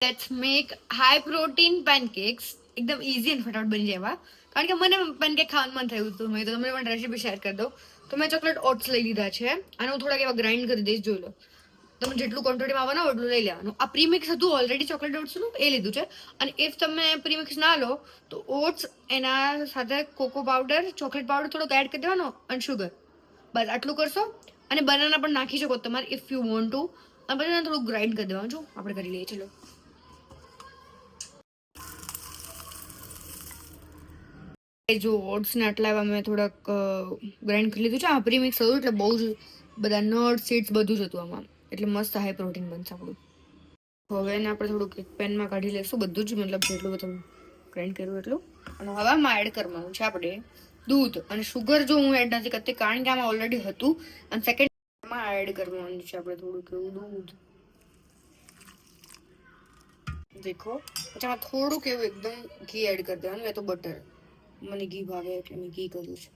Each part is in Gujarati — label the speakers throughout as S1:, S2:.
S1: Let's make high protein pancakes. એકદમ ઇઝી અને ફટાફટ બની જાય એવા. કારણ કે મને પેનકેક ખાવાનું મન થયું હતું, મેં તો તમને પણ રેસીપી શેર કરી દઉં. તો મેં ચોકલેટ ઓટ્સ લઈ લીધા છે અને હું થોડાક એવા ગ્રાઇન્ડ કરી દઈશ. જોઈ લો, તમે જેટલું ક્વોન્ટિટીમાં આવવાના એટલું લઈ લેવાનું. આ પ્રીમિક્સ હતું ઓલરેડી ચોકલેટ ઓટ્સનું, એ લીધું છે. અને ઇફ તમે પ્રીમિક્સ ના લો તો ઓટ્સ, એના સાથે કોકો પાવડર, ચોકલેટ પાવડર થોડોક એડ કરી દેવાનો અને શુગર, બસ આટલું કરશો. અને બનાના પણ નાખી શકો તમારે ઇફ યુ વોન્ટ ટુ. અને પછી થોડુંક ગ્રાઇન્ડ કરી દેવાનું. જો આપણે કરી લઈએ. ચલો, જો ઓટ્સને આટલા મેં થોડાક ગ્રાઇન્ડ કરી લીધું છે. આ પ્રીમિક્સ હતું એટલે બહુ જ બધા નટ સીડ્સ બધું જ હતું આમાં, એટલે મસ્ત હાઈ પ્રોટીન બનશે આપણું. હવે એને આપણે થોડુંક એક પેનમાં કાઢી લઈશું બધું જ, મતલબ જેટલું બધું ગ્રાઇન્ડ કર્યું એટલું. અને હવે આમાં એડ કરવાનું છે આપણે દૂધ. અને શુગર જો હું એડ નથી કરતી કારણ કે આમાં ઓલરેડી હતું. અને સેકન્ડમાં એડ કરવાનું છે આપણે થોડુંક એવું દૂધ. દેખો, પછી આમાં થોડુંક એવું એકદમ ઘી એડ કરી દેવાનું, યા તો બટર. મને ઘી ભાવે એટલે મેં ઘી કર્યું છે.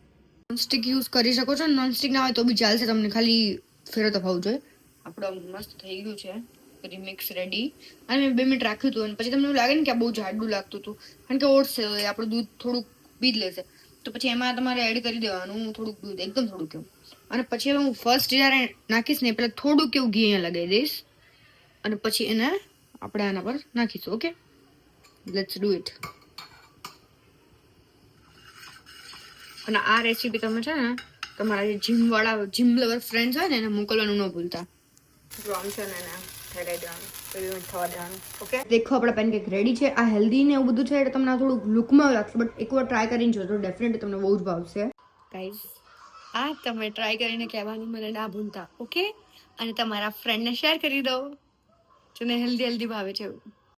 S1: નોનસ્ટિક યુઝ કરી શકો છો, નોનસ્ટિક ના હોય તો બી ચાલશે, તમને ખાલી ફેરવતા થવું જોઈએ. આપણું મસ્ત થઈ ગયું છે પ્રીમિક્સ રેડી. અને મેં 2 મિનિટ રાખ્યું હતું. અને પછી તમને એવું લાગે ને કે આ બહુ જાડું લાગતું હતું, કારણ કે ઓટ્સ છે, આપણું દૂધ થોડુંક પી જ લેશે. તો પછી એમાં તમારે એડ કરી દેવાનું થોડુંક દૂધ, એકદમ થોડુંક એવું. અને પછી હવે હું ફર્સ્ટ જ્યારે નાખીશ ને પહેલાં થોડુંક એવું ઘી અહીંયા લગાવી દઈશ. અને પછી એને આપણે આના પર નાખીશું. Okay, let's do it. અને આ રેસીપી તમે છે ને તમારા જે જીમ લવર ફ્રેન્ડ્સ હોય ને એને મોકલવાનું ન ભૂલતા. જો આમ છે ને એને ફેરાઈ દેવાનું, 2 મિનિટ થવા દેવાનું. ઓકે, દેખો આપણા પેનકેક રેડી છે. આ હેલ્ધી ને એવું બધું છે એટલે તમને થોડુંક લુકમાં લાગશે, બટ એકવાર ટ્રાય કરીને જોજો, ડેફિનેટલી તમને બહુ જ ભાવશે. ગાઈઝ, આ તમે ટ્રાય કરીને કહેવાનું મને ના ભૂલતા. ઓકે, અને તમારા ફ્રેન્ડને શેર કરી દો જેને હેલ્ધી ભાવે છે.